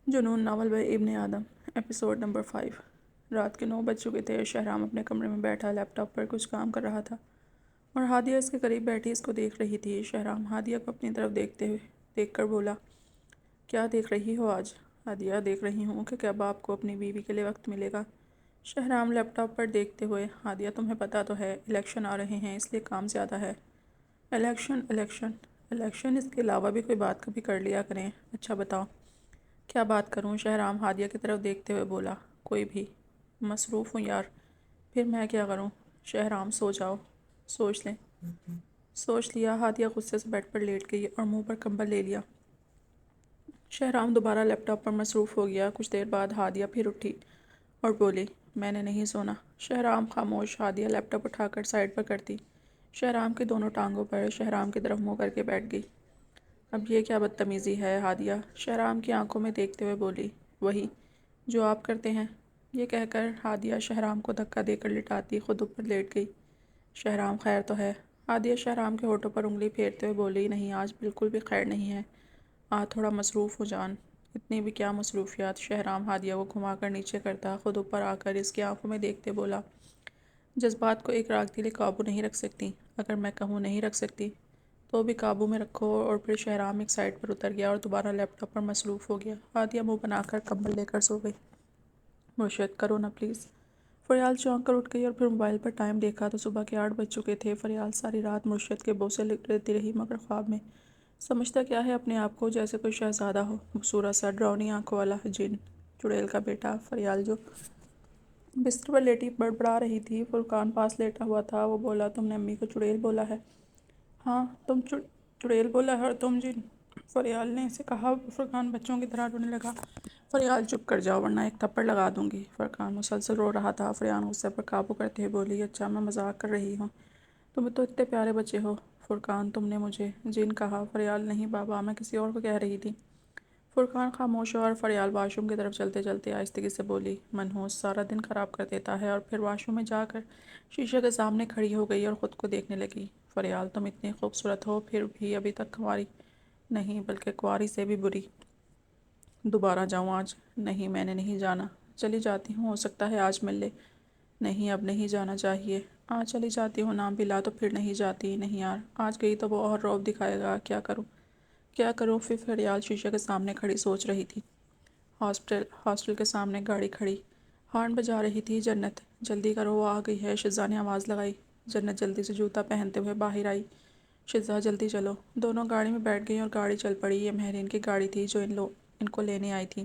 جنون novel by ابن آدم episode number 5۔ رات کے 9 بج چکے تھے۔ شہرام اپنے کمرے میں بیٹھا لیپ ٹاپ پر کچھ کام کر رہا تھا اور ہادیہ اس کے قریب بیٹھی اس کو دیکھ رہی تھی۔ شہرام ہادیہ کو اپنی طرف دیکھ کر بولا، کیا دیکھ رہی ہو آج؟ ہادیہ، دیکھ رہی ہوں کہ کب آپ کو اپنی بیوی کے لیے وقت ملے گا۔ شہرام لیپ ٹاپ پر دیکھتے ہوئے، ہادیہ تمہیں پتہ تو ہے الیکشن آ رہے ہیں اس لیے کام زیادہ ہے۔ الیکشن الیکشن الیکشن اس کے علاوہ بھی کوئی بات کبھی کر لیا کریں۔ اچھا بتاؤ کیا بات کروں؟ شہرام ہادیہ کی طرف دیکھتے ہوئے بولا، کوئی بھی۔ مصروف ہوں یار۔ پھر میں کیا کروں؟ شہرام، سو جاؤ، سوچ لیں۔ سوچ لیا۔ ہادیہ غصے سے بیڈ پر لیٹ گئی اور منہ پر کمبل لے لیا۔ شہرام دوبارہ لیپ ٹاپ پر مصروف ہو گیا۔ کچھ دیر بعد ہادیہ پھر اٹھی اور بولی، میں نے نہیں سونا۔ شہرام خاموش۔ ہادیہ لیپ ٹاپ اٹھا کر سائڈ پر کرتی شہرام کی دونوں ٹانگوں پر شہرام کی طرف منہ کر کے بیٹھ گئی۔ اب یہ کیا بدتمیزی ہے ہادیہ؟ شہرام کی آنکھوں میں دیکھتے ہوئے بولی، وہی جو آپ کرتے ہیں۔ یہ کہہ کر ہادیہ شہرام کو دھکا دے کر لٹاتی خود اوپر لیٹ گئی۔ شہرام، خیر تو ہے؟ ہادیہ شہرام کے ہونٹوں پر انگلی پھیرتے ہوئے بولی، نہیں آج بالکل بھی خیر نہیں ہے۔ تھوڑا مصروف ہو جان۔ اتنی بھی کیا مصروفیات؟ شہرام ہادیہ کو گھما کر نیچے کرتا خود اوپر آ کر اس کی آنکھوں میں دیکھتے بولا، جذبات کو ایک راگ دلی قابو نہیں رکھ سکتی؟ اگر میں کہوں نہیں رکھ سکتی تو بھی قابو میں رکھو۔ اور پھر شہرام ایک سائڈ پر اتر گیا اور دوبارہ لیپ ٹاپ پر مصروف ہو گیا۔ ہادیہ منہ بنا کر کمبل لے کر سو گئی۔ مرشد، کرو نا پلیز۔ فریال چونک کر اٹھ گئی اور پھر موبائل پر ٹائم دیکھا تو صبح کے 8 بج چکے تھے۔ فریال ساری رات مرشد کے بوسے لیتی رہی مگر خواب میں سمجھتا کیا ہے اپنے آپ کو، جیسے کوئی شہزادہ ہو، خوبصورت سا ڈراؤنی آنکھوں والا جن، چڑیل کا بیٹا۔ فریال جو بستر پر لیٹی بڑبڑا رہی تھی، فرقان پاس لیٹا ہوا تھا۔ وہ بولا، تم نے امی کو چڑیل بولا ہے؟ ہاں، تم چڑیل بولا ہے اور تم جن، فریال نے اسے کہا۔ فرقان بچوں کی طرح رونے لگا۔ فریال، چپ کر جاؤ ورنہ ایک تھپڑ لگا دوں گی۔ فرقان مسلسل رو رہا تھا۔ فریال غصے پر قابو کرتے ہوئے بولی، اچھا میں مذاق کر رہی ہوں، تم تو اتنے پیارے بچے ہو۔ فرقان، تم نے مجھے جن کہا؟ فریال، نہیں بابا، میں کسی اور کو کہہ رہی تھی۔ فرقان خاموش ہوا اور فریال واش روم کی طرف چلتے چلتے آہستگی سے بولی، منحوس سارا دن خراب کر دیتا ہے۔ اور پھر واش روم میں جا کر شیشے کے سامنے کھڑی ہو گئی اور خود کو دیکھنے لگی۔ فریال، تم اتنی خوبصورت ہو پھر بھی ابھی تک کنواری نہیں، بلکہ کنواری سے بھی بری۔ دوبارہ جاؤں آج؟ نہیں، میں نے نہیں جانا۔ چلی جاتی ہوں، ہو سکتا ہے آج مل لے۔ نہیں، اب نہیں جانا چاہیے۔ چلی جاتی ہوں، نام بھی لا تو پھر نہیں جاتی۔ نہیں یار، آج گئی تو وہ اور رعب دکھائے گا، کیا کروں کیا کروں؟ پھر فریال شیشے کے سامنے کھڑی سوچ رہی تھی۔ ہاسٹل کے سامنے گاڑی کھڑی، ہارن بجا رہی تھی۔ جنت، جلدی کرو، وہ آ گئی ہے، شزا نے آواز لگائی۔ جنت جلدی سے جوتا پہنتے ہوئے باہر آئی۔ شزا، جلدی چلو۔ دونوں گاڑی میں بیٹھ گئیں اور گاڑی چل پڑی۔ یہ مہرین کی گاڑی تھی جو ان کو لینے آئی تھی۔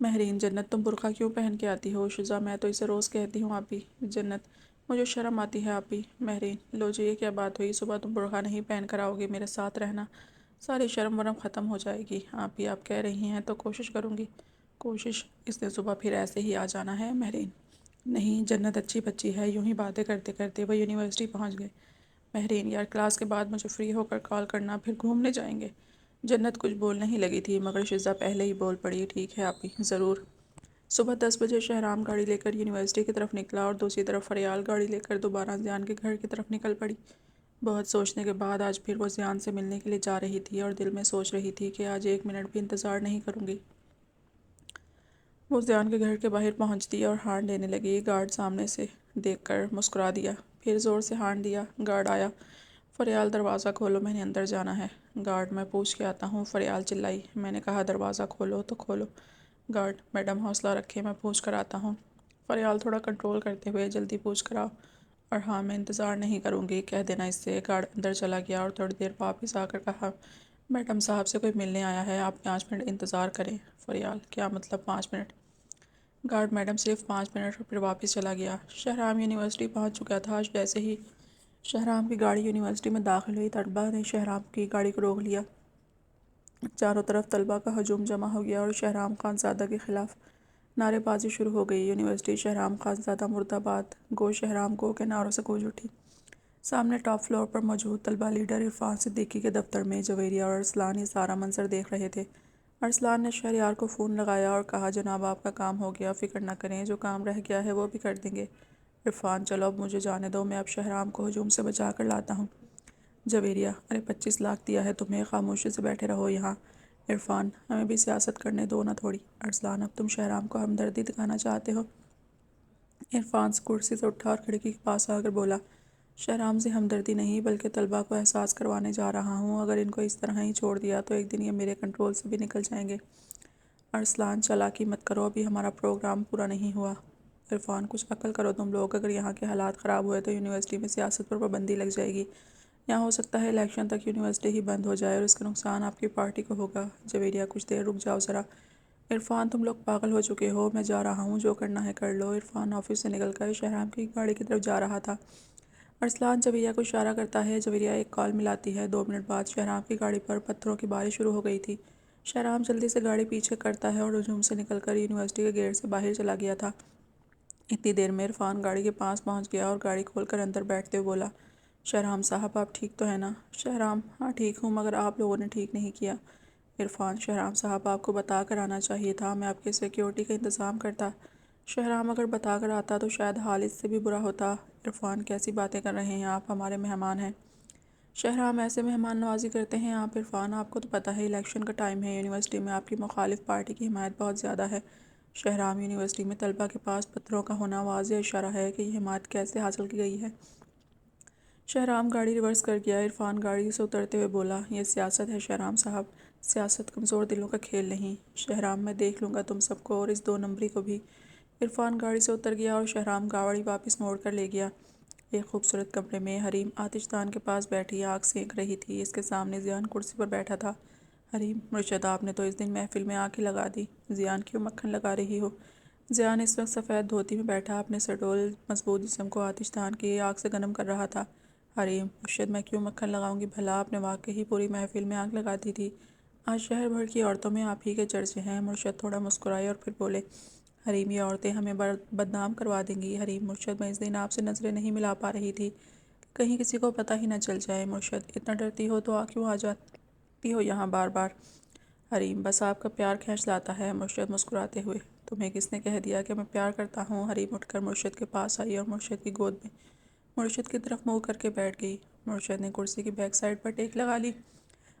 مہرین، جنت تم برقع کیوں پہن کے آتی ہو؟ شزا، میں تو اسے روز کہتی ہوں آپی۔ جنت، مجھے شرم آتی ہے آپی۔ مہرین، لو جی، یہ کیا بات ہوئی؟ صبح تم برقع نہیں پہن کر آؤ گے میرے ساتھ رہنا، ساری شرم ورم ختم ہو جائے گی۔ آپی آپ کہہ رہی ہیں تو کوشش کروں گی۔ کوشش؟ اس نے صبح پھر ایسے ہی آ جانا ہے؟ مہرین، نہیں، جنت اچھی بچی ہے۔ یوں ہی باتیں کرتے کرتے وہ یونیورسٹی پہنچ گئے۔ مہرین، یار کلاس کے بعد مجھے فری ہو کر کال کرنا، پھر گھومنے جائیں گے۔ جنت کچھ بولنے ہی لگی تھی مگر شزا پہلے ہی بول پڑی، ٹھیک ہے آپی، ضرور۔ صبح 10 بجے شہرام گاڑی لے کر یونیورسٹی کی طرف نکلا اور دوسری طرف فریال گاڑی لے کر دوبارہ زیان کے گھر کی طرف نکل پڑی۔ بہت سوچنے کے بعد آج پھر وہ زیان سے ملنے کے لیے جا رہی تھی اور دل میں سوچ رہی تھی کہ آج 1 منٹ بھی انتظار نہیں کروں گی۔ وہ زیان کے گھر کے باہر پہنچتی اور ہارن دینے لگی۔ گارڈ سامنے سے دیکھ کر مسکرا دیا، پھر زور سے ہارن دیا۔ گارڈ آیا۔ فریال، دروازہ کھولو، میں نے اندر جانا ہے۔ گارڈ، میں پوچھ کے آتا ہوں۔ فریال چلائی، میں نے کہا دروازہ کھولو تو کھولو۔ گارڈ، میڈم حوصلہ رکھیں، میں پوچھ کر آتا ہوں۔ فریال تھوڑا کنٹرول کرتے ہوئے، جلدی پوچھ کر آؤ۔ اور ہاں، میں انتظار نہیں کروں گی، کہہ دینا اس سے۔ گارڈ اندر چلا گیا اور تھوڑی دیر واپس آ کر کہا، میڈم صاحب سے کوئی ملنے آیا ہے، آپ 5 منٹ انتظار کریں۔ فریال، کیا مطلب 5 منٹ؟ گارڈ، میڈم صرف 5 منٹ، اور پھر واپس چلا گیا۔ شہرام یونیورسٹی پہنچ چکا تھا۔ جیسے ہی شہرام کی گاڑی یونیورسٹی میں داخل ہوئی، طلباء نے شہرام کی گاڑی کو روک لیا۔ چاروں طرف طلباء کا ہجوم جمع ہو گیا اور شہرام خانزادہ کے خلاف نعرے بازی شروع ہو گئی۔ یونیورسٹی شہرام خانزادہ مرد آباد، گو شہرام گو کے نعروں سے گونج اٹھی۔ سامنے ٹاپ فلور پر موجود طلباء لیڈر عرفان صدیقی کے دفتر میں جویریہ اور ارسلان یہ سارا منظر دیکھ رہے تھے۔ ارسلان نے شہریار کو فون لگایا اور کہا، جناب آپ کا کام ہو گیا، فکر نہ کریں، جو کام رہ گیا ہے وہ بھی کر دیں گے۔ عرفان، چلو اب مجھے جانے دو، میں اب شہرام کو ہجوم سے بچا کر لاتا ہوں۔ جویریہ، ارے 25 لاکھ دیا ہے تمہیں، خاموشی سے بیٹھے رہو یہاں، عرفان ہمیں بھی سیاست کرنے دو نہ تھوڑی۔ ارسلان اب تم شہرام کو ہمدردی دکھانا چاہتے ہو؟ عرفان سے کرسی سے اٹھا اور کھڑکی کے پاس آ کر بولا، شہرام سے ہمدردی نہیں بلکہ طلباء کو احساس کروانے جا رہا ہوں، اگر ان کو اس طرح ہی چھوڑ دیا تو ایک دن یہ میرے کنٹرول سے بھی نکل جائیں گے۔ ارسلان چالاکی مت کرو، ابھی ہمارا پروگرام پورا نہیں ہوا۔ عرفان کچھ عقل کرو تم لوگ، اگر یہاں کے حالات خراب ہوئے تو یونیورسٹی میں سیاست پر پابندی لگ جائے گی، یہاں ہو سکتا ہے الیکشن تک یونیورسٹی ہی بند ہو جائے اور اس کا نقصان آپ کی پارٹی کو ہوگا۔ جویریہ کچھ دیر رک جاؤ ذرا۔ عرفان تم لوگ پاگل ہو چکے ہو، میں جا رہا ہوں، جو کرنا ہے کر لو۔ عرفان آفس سے نکل کر شہرام کی گاڑی کی طرف جا رہا تھا۔ ارسلان جویریہ کو اشارہ کرتا ہے، جویریہ ایک کال ملاتی ہے۔ 2 منٹ بعد شہرام کی گاڑی پر پتھروں کی بارش شروع ہو گئی تھی۔ شہرام جلدی سے گاڑی پیچھے کرتا ہے اور ہجوم سے نکل کر یونیورسٹی کے گیٹ سے باہر چلا گیا تھا۔ اتنی دیر میں عرفان گاڑی کے پاس پہنچ گیا اور گاڑی کھول کر اندر بیٹھتے ہوئے بولا، شہرام صاحب آپ ٹھیک تو ہیں نا؟ شہرام ہاں ٹھیک ہوں، مگر آپ لوگوں نے ٹھیک نہیں کیا۔ عرفان شہرام صاحب آپ کو بتا کر آنا چاہیے تھا، میں آپ کی سیکیورٹی کا انتظام کرتا۔ شہرام اگر بتا کر آتا تو شاید حال اس سے بھی برا ہوتا۔ عرفان کیسی باتیں کر رہے ہیں آپ، ہمارے مہمان ہیں۔ شہرام ایسے مہمان نوازی کرتے ہیں آپ؟ عرفان آپ کو تو پتہ ہے الیکشن کا ٹائم ہے، یونیورسٹی میں آپ کی مخالف پارٹی کی حمایت بہت زیادہ ہے۔ شہرام یونیورسٹی میں طلباء کے پاس پتھروں کا ہونا واضح اشارہ ہے کہ یہ حمایت کیسے حاصل کی گئی ہے۔ شہرام گاڑی ریورس کر گیا۔ عرفان گاڑی سے اترتے ہوئے بولا، یہ سیاست ہے شہرام صاحب، سیاست کمزور دلوں کا کھیل نہیں۔ شہرام میں دیکھ لوں گا تم سب کو اور اس 2 نمبری کو بھی۔ عرفان گاڑی سے اتر گیا اور شہرام گاڑی واپس موڑ کر لے گیا۔ ایک خوبصورت کمرے میں حریم آتش دان کے پاس بیٹھی آگ سینک رہی تھی، اس کے سامنے زیان کرسی پر بیٹھا تھا۔ حریم مرشد آپ نے تو اس دن محفل میں آگ ہی لگا دی، زیان کیوں مکھن لگا رہی ہو؟ زیان اس وقت سفید دھوتی میں بیٹھا اپنے سڈول مضبوط جسم کو آتش دان کی آگ سے گرم کر رہا تھا۔ حریم مرشد میں کیوں مکھن لگاؤں گی بھلا، آپ نے واقعی پوری محفل میں آگ لگا دی تھی، آج شہر بھر کی عورتوں میں آپ ہی کے چرچے ہیں۔ مرشد تھوڑا مسکرائے اور پھر بولے، حریم یہ عورتیں ہمیں بدنام کروا دیں گی۔ حریم مرشد میں اس دن آپ سے نظریں نہیں ملا پا رہی تھی کہ کہیں کسی کو پتہ ہی نہ چل جائے۔ مرشد اتنا ڈرتی ہو تو کیوں آ جاتی ہو یہاں بار بار؟ حریم بس آپ کا پیار کھینچ لاتا ہے۔ مرشد مسکراتے ہوئے، تمہیں کس نے کہہ دیا کہ میں پیار کرتا ہوں؟ حریم اٹھ کر مرشد کے پاس آئی اور مرشد کی گود میں مرشد کی طرف منہ کر کے بیٹھ گئی۔ مرشد نے کرسی کی بیک سائڈ پر ٹیک لگا لی۔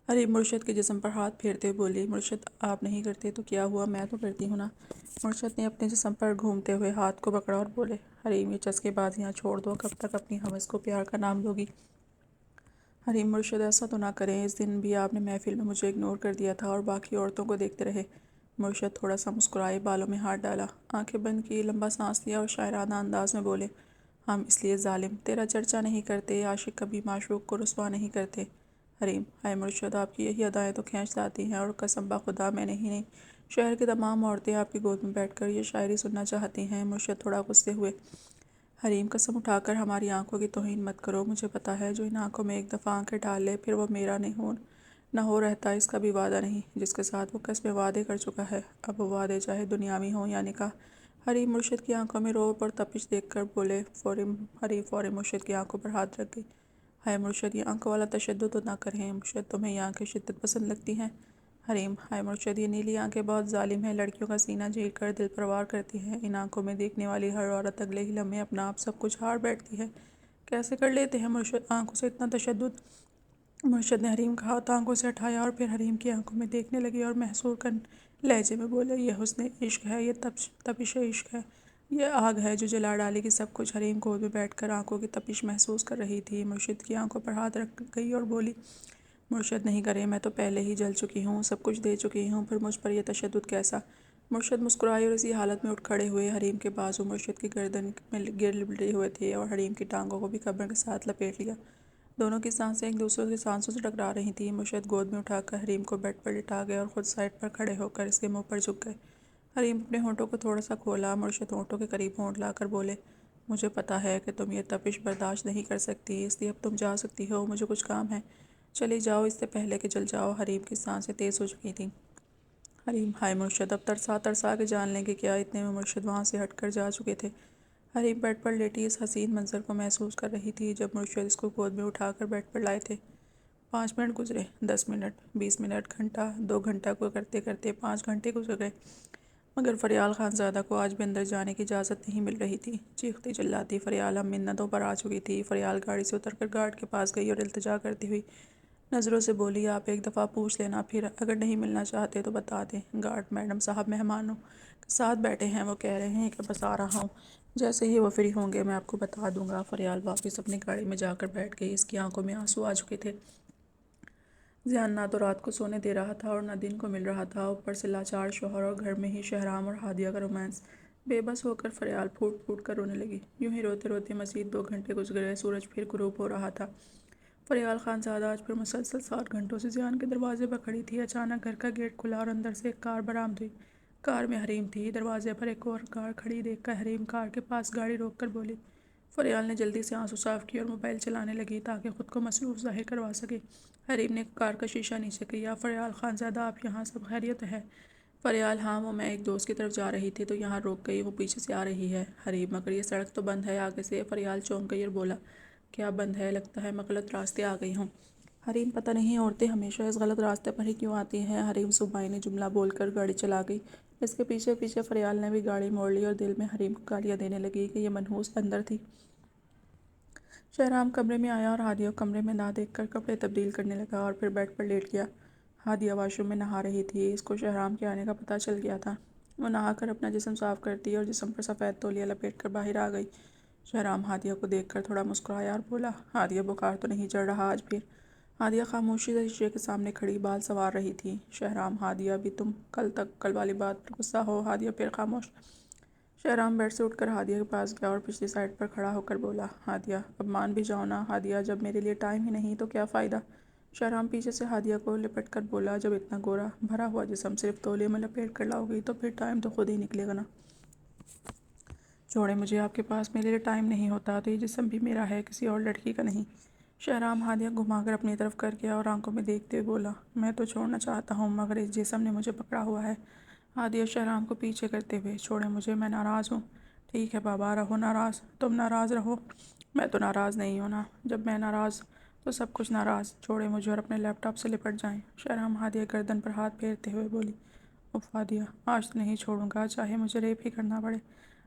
حریم مرشد کے جسم پر ہاتھ پھیرتے ہوئے بولی، مرشد آپ نہیں کرتے تو کیا ہوا، میں تو کرتی ہوں نا۔ مرشد نے اپنے جسم پر گھومتے ہوئے ہاتھ کو پکڑا اور بولے، حریم یہ چسکے بازیاں چھوڑ دو، کب تک اپنی ہوس کو پیار کا نام لوگی؟ حریم مرشد ایسا تو نہ کریں، اس دن بھی آپ نے محفل میں مجھے اگنور کر دیا تھا اور باقی عورتوں کو دیکھتے رہے۔ مرشد تھوڑا سا مسکرائے، بالوں میں ہاتھ ڈالا، آنکھیں بند کی، لمبا سانس لیا اور شاعرانہ انداز میں بولے، ہم اس لیے ظالم تیرا چرچا نہیں کرتے، عاشق کبھی معشوق کو رسوا نہیں کرتے۔ حریم ہائے مرشد آپ کی یہی ادائیں تو کھینچ لاتی ہیں، اور قسم بخدا میں نہیں، شہر کی تمام عورتیں آپ کی گود میں بیٹھ کر یہ شاعری سننا چاہتی ہیں۔ مرشد تھوڑا غصے ہوئے، حریم قسم اٹھا کر ہماری آنکھوں کی توہین مت کرو، مجھے پتہ ہے جو ان آنکھوں میں ایک دفعہ آنکھیں ڈال لے پھر وہ میرا نہ ہو رہتا، اس کا بھی وعدہ نہیں، جس کے ساتھ وہ قسمیں وعدے کر چکا ہے، اب وہ وعدے چاہے دنیاوی ہوں یا نکاح۔ حریم مرشد کی آنکھوں میں رعب اور تپش دیکھ کر بولے، حریم فوری مرشد کی آنکھوں پر ہاتھ رکھ گئی۔ ہائے مرشد یہ آنکھوں والا تشدد تو نہ کریں، مرشد تمہیں یہ آنکھیں شدت پسند لگتی ہیں؟ حریم ہائے مرشد یہ نیلی آنکھیں بہت ظالم ہیں، لڑکیوں کا سینہ چیر کر دل پر وار کرتی ہیں، ان آنکھوں میں دیکھنے والی ہر عورت اگلے ہی لمحے اپنا آپ سب کچھ ہار بیٹھتی ہے۔ کیسے کر لیتے ہیں مرشد آنکھوں سے اتنا تشدد؟ مرشد نے حریم کا ہاتھ آنکھوں سے ہٹایا اور پھر حریم کی آنکھوں میں دیکھنے لگے اور محصور کن لہجے میں بولے، یہ حسن عشق ہے، یہ تپش عشق ہے، یہ آگ ہے جو جلا ڈالے گی سب کچھ۔ حریم گود میں بیٹھ کر آنکھوں کی تپش محسوس کر رہی تھی، مرشد کی آنکھوں پر ہاتھ رکھ گئی اور بولی، مرشد نہیں کریں، میں تو پہلے ہی جل چکی ہوں، سب کچھ دے چکی ہوں، پھر مجھ پر یہ تشدد کیسا؟ مرشد مسکرائے اور اسی حالت میں اٹھ کھڑے ہوئے۔ حریم کے بازو مرشد کی گردن میں گر لپٹے ہوئے تھے اور حریم کی ٹانگوں کو بھی کمر کے ساتھ لپیٹ لیا، دونوں کی سانسیں ایک دوسرے کی سانسوں سے ٹکرا رہی تھیں۔ مرشد گود میں اٹھا کر حریم کو بیڈ پر لٹا گئے اور خود سائڈ پر کھڑے ہو کر اس کے منہ پر جھک گئے۔ حریم اپنے ہونٹوں کو تھوڑا سا کھولا، مرشد ہونٹوں کے قریب ہونٹ لا کر بولے، مجھے پتہ ہے کہ تم یہ تپش برداشت نہیں کر سکتی، اس لیے اب تم جا سکتی ہو، مجھے کچھ کام ہے، چلی جاؤ اس سے پہلے کہ جل جاؤ۔ حریم کی سانسیں تیز ہو چکی تھیں۔ حریم ہائے مرشد اب ترسا ترسا کے جان لیں گے کیا؟ اتنے میں مرشد وہاں سے ہٹ کر جا چکے تھے۔ حریم بیڈ پر لیٹی اس حسین منظر کو محسوس کر رہی تھی جب مرشد اس کو گود میں اٹھا کر بیڈ پر لائے تھے۔ 5 منٹ گزرے، 10 منٹ، 20 منٹ، گھنٹہ، 2 گھنٹہ کو کرتے کرتے 5 گھنٹے گزر گئے، مگر فریال خانزادہ کو آج بھی اندر جانے کی اجازت نہیں مل رہی تھی۔ چیختی چلاتی فریال اب منتوں پر آ چکی تھی۔ فریال گاڑی سے اتر کر گارڈ کے پاس گئی اور التجا کرتی ہوئی نظروں سے بولی، آپ ایک دفعہ پوچھ لینا، پھر اگر نہیں ملنا چاہتے تو بتا دیں۔ گارڈ میڈم صاحب مہمانوں کے ساتھ بیٹھے ہیں، وہ کہہ رہے ہیں کہ بس آ رہا ہوں، جیسے ہی وہ فری ہوں گے میں آپ کو بتا دوں گا۔ فریال واپس اپنی گاڑی میں جا کر بیٹھ گئی۔ اس کی آنکھوں میں آنسو آ چکے تھے۔ ذیان نہ تو رات کو سونے دے رہا تھا اور نہ دن کو مل رہا تھا، اوپر سے لاچار شوہر اور گھر میں ہی شہرام اور ہادیہ کا رومانس۔ بے بس ہو کر فریال پھوٹ پھوٹ کر رونے لگی۔ یوں ہی روتے روتے مزید 2 گھنٹے گزر گئے۔ سورج پھر غروب ہو رہا تھا۔ فریال خانزادہ آج پھر مسلسل 7 گھنٹوں سے ذیان کے دروازے پر کھڑی تھی۔ اچانک گھر کا گیٹ کھلا اور اندر سے ایک کار برآمد ہوئی۔ کار میں حریم تھی۔ دروازے پر ایک اور کار کھڑی دیکھ کر حریم کار کے پاس گاڑی روک کر بولی۔ فریال نے جلدی سے آنسو صاف کیے اور موبائل چلانے لگی تاکہ خود کو مصروف ظاہر کروا سکے۔ حریم نے کار کا شیشہ نیچے کیا۔ فریال خانزادہ، آپ یہاں سب خیریت ہے؟ فریال، ہاں، وہ میں ایک دوست کی طرف جا رہی تھی تو یہاں رک گئی، وہ پیچھے سے آ رہی ہے۔ حریم، مگر یہ سڑک تو بند ہے آگے سے۔ فریال چونک گئی اور بولا، کیا بند ہے؟ لگتا ہے میں غلط راستے آ گئی ہوں۔ حریم، پتہ نہیں عورتیں ہمیشہ اس غلط راستے پر ہی کیوں آتی ہیں۔ حریم صوبائی جملہ بول کر گاڑی چلا گئی۔ اس کے پیچھے پیچھے فریال نے بھی گاڑی موڑ لی اور دل میں حریم کو گالیاں دینے لگی کہ یہ منحوس اندر تھی۔ شہرام کمرے میں آیا اور ہادیہ کو کمرے میں نہ دیکھ کر کپڑے تبدیل کرنے لگا اور پھر بیڈ پر لیٹ گیا۔ ہادیہ واش روم میں نہا رہی تھی۔ اس کو شہرام کے آنے کا پتہ چل گیا تھا۔ وہ نہا کر اپنا جسم صاف کرتی اور جسم پر سفید تولیہ لپیٹ کر باہر آ گئی۔ شہرام ہادیہ کو دیکھ کر تھوڑا مسکرایا اور بولا، ہادیہ، بخار تو نہیں چڑھ رہا آج پھر؟ ہادیہ خاموشی سے شیشے کے سامنے کھڑی بال سنوار رہی تھی۔ شہرام، ہادیہ، ابھی تم کل والی بات پر غصہ ہو؟ ہادیہ پھر خاموش۔ شہرام بیڈ سے اٹھ کر ہادیہ کے پاس گیا اور پچھلی سائیڈ پر کھڑا ہو کر بولا، ہادیہ، اب مان بھی جاؤ نا۔ ہادیہ، جب میرے لیے ٹائم ہی نہیں تو کیا فائدہ؟ شہرام پیچھے سے ہادیہ کو لپٹ کر بولا، جب اتنا گورا بھرا ہوا جسم صرف تولیے میں لپیٹ کر لاؤ گی تو پھر ٹائم تو خود ہی نکلے گا نا۔ چھوڑیں مجھے، آپ کے پاس میرے لیے ٹائم نہیں ہوتا تو یہ جسم بھی میرا ہے، کسی اور لڑکی کا نہیں۔ شہرام ہادیہ گھما کر اپنی طرف کر گیا اور آنکھوں میں دیکھتے ہوئے بولا، میں تو چھوڑنا چاہتا ہوں مگر اس جسم نے مجھے پکڑا ہوا ہے۔ ہادیہ شہرام کو پیچھے کرتے ہوئے، چھوڑیں مجھے، میں ناراض ہوں۔ ٹھیک ہے بابا، رہو ناراض، تم ناراض رہو، میں تو ناراض نہیں ہوں نا۔ جب میں ناراض تو سب کچھ ناراض۔ چھوڑیں مجھے اور اپنے لیپ ٹاپ سے لپٹ جائیں۔ شہرام ہادیہ گردن پر ہاتھ پھیرتے ہوئے بولی، اف ہادیہ، آج تو نہیں چھوڑوں گا، چاہے مجھے ریپ ہی کرنا پڑے۔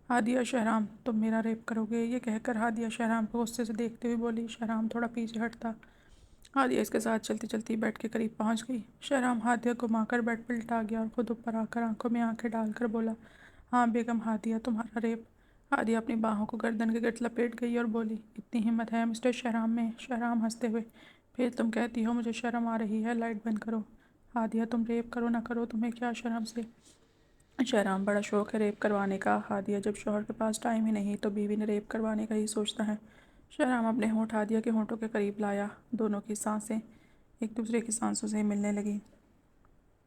ہادیہ، شہرام، تم میرا ریپ کرو گے؟ یہ کہہ کر ہادیہ شہرام کو غصے سے دیکھتے ہوئے بولی۔ شہرام تھوڑا پیچھے ہٹتا۔ ہادیہ اس کے ساتھ چلتی چلتی بیڈ کے قریب پہنچ گئی۔ شہرام ہادیہ کو گھما کر بیڈ پر لٹا گیا اور خود اوپر آ کر آنکھوں میں آنکھیں ڈال کر بولا، ہاں بیگم ہادیہ، تمہارا ریپ۔ ہادیہ اپنی باہوں کو گردن کے گرد لپیٹ گئی اور بولی، اتنی ہمت ہے مسٹر شہرام میں؟ شہرام ہنستے ہوئے، پھر تم کہتی ہو مجھے شرم آ رہی ہے، لائٹ بند کرو۔ ہادیہ، تم ریپ کرو نہ کرو، تمہیں کیا شرم سے؟ شہرام، بڑا شوق ہے ریپ کروانے کا۔ ہادیہ، جب شوہر کے پاس ٹائم ہی نہیں تو بیوی نے ریپ کروانے کا ہی سوچتا ہے۔ شہرام اپنے ہونٹ ہادیہ کے ہونٹوں کے قریب لایا۔ دونوں کی سانسیں ایک دوسرے کی سانسوں سے ملنے لگیں۔